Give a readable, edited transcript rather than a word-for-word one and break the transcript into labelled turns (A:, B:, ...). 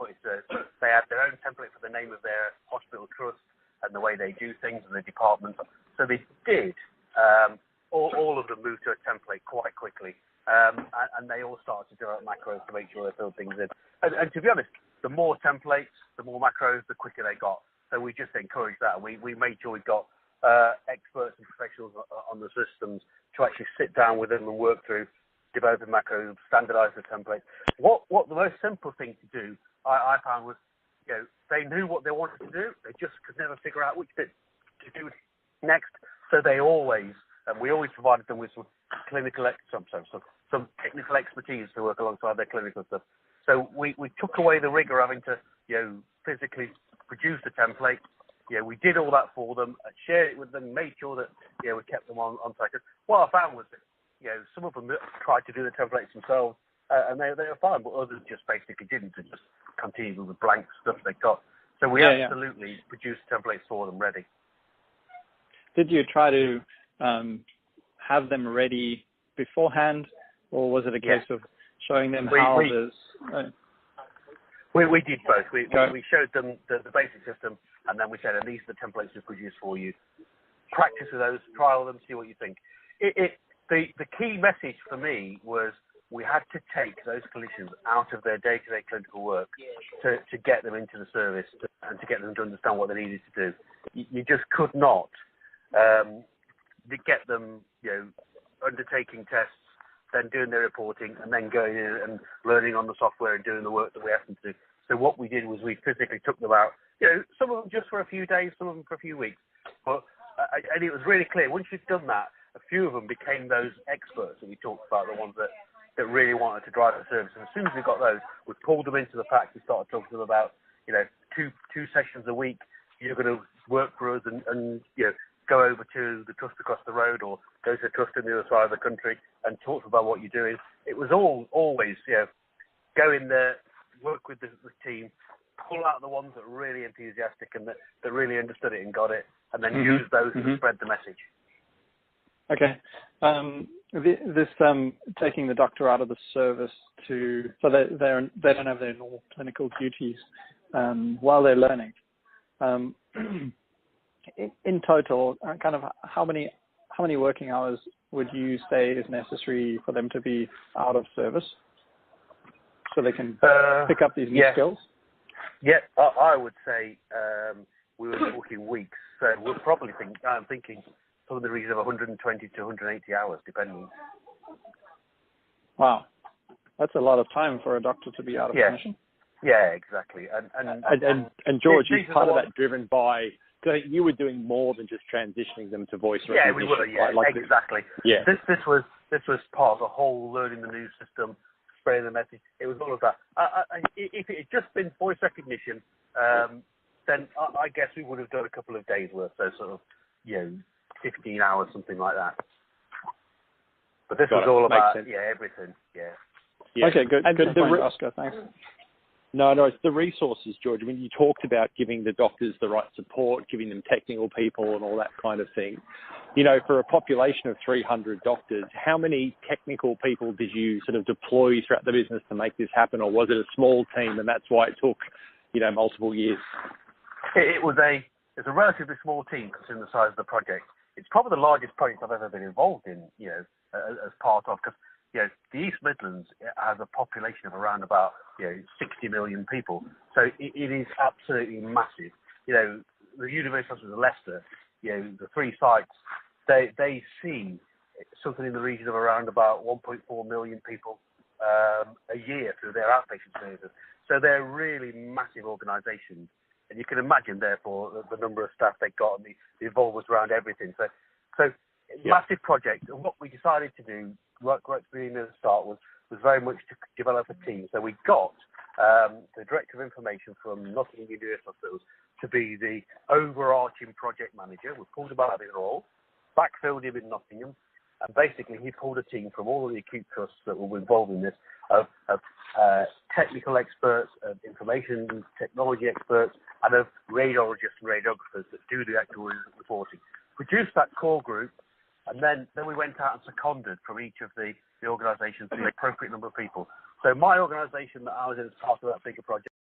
A: put it to, they had their own template for the name of their hospital trust and the way they do things and the department. So they did. All of them moved to a template quite quickly. And they all started to develop macros to make sure they filled things in. And to be honest, the more templates, the more macros, the quicker they got. So we just encouraged that. We made sure we got experts and professionals on the systems to actually sit down with them and work through developing macros, standardize the templates. What the most simple thing to do, I found was, they knew what they wanted to do. They just could never figure out which bit to do next. So we always provided them with some technical expertise to work alongside their clinical stuff. So we took away the rigor of having to, physically produce the template. We did all that for them, shared it with them, made sure that, we kept them on site. What I found was that, some of them tried to do the templates themselves, and they were fine, but others just basically didn't, and just continued with the blank stuff they got. So we absolutely produced templates for them ready.
B: Did you try to have them ready beforehand, or was it a case of showing them how this...
A: We did both. We showed them the basic system, and then we said, and these are the templates we produced for you. Practice with those, trial them, see what you think. The key message for me was we had to take those clinicians out of their day-to-day clinical work to get them into the service and to get them to understand what they needed to do. You just could not get them, undertaking tests, then doing their reporting, and then going in and learning on the software and doing the work that we asked them to do. So what we did was we physically took them out, some of them just for a few days, some of them for a few weeks. But and it was really clear, once you'd done that, a few of them became those experts that we talked about, the ones that really wanted to drive the service. And as soon as we got those, we pulled them into the pack. We started talking to them about, two sessions a week. You're going to work for us and go over to the trust across the road or go to the trust in the other side of the country and talk about what you're doing. It was always, go in there, work with the team, pull out the ones that were really enthusiastic and that really understood it and got it, and then use those to spread the message.
B: Okay. This taking the doctor out of the service so that they don't have their normal clinical duties while they're learning. In total, kind of how many working hours would you say is necessary for them to be out of service so they can pick up these new skills?
A: Yeah, I would say we were talking weeks. So we'll probably I'm thinking something in the region of 120 to 180 hours, depending.
B: Wow, that's a lot of time for a doctor to be out of commission.
A: Yeah, exactly.
C: And George, is part of that driven by? So you were doing more than just transitioning them to voice recognition.
A: Yeah, we were. Yeah,
C: right?
A: Exactly.
C: Yeah.
A: This was part of the whole learning the new system, spreading the message. It was all of that. If it had just been voice recognition, then I guess we would have done a couple of days worth, so sort of 15 hours, something like that. But this was all about everything. Yeah.
B: Okay, good. Good point, Oscar. Thanks.
C: No, it's the resources, George. When you talked about giving the doctors the right support, giving them technical people and all that kind of thing, for a population of 300 doctors, how many technical people did you sort of deploy throughout the business to make this happen, or was it a small team and that's why it took, multiple years?
A: It's a relatively small team considering the size of the project. It's probably the largest project I've ever been involved in, as part of, because the East Midlands has a population of around about 60 million people, so it is absolutely massive. The University Hospital of Leicester, the 3 sites, they see something in the region of around about 1.4 million people a year through their outpatient services. So they're really massive organisations, and you can imagine, therefore, the number of staff they got and the involvement around everything. So massive project. And what we decided to do right at the beginning of the start was very much to develop a team. So we got the Director of Information from Nottingham University Hospitals to be the overarching project manager. We pulled him out of it all, backfilled him in Nottingham, and basically he pulled a team from all of the acute trusts that were involved in this of technical experts, of information technology experts, and of radiologists and radiographers that do the actual reporting. Produced that core group, and then we went out and seconded from each of the organisations the appropriate number of people. So my organisation that I was in as part of that bigger project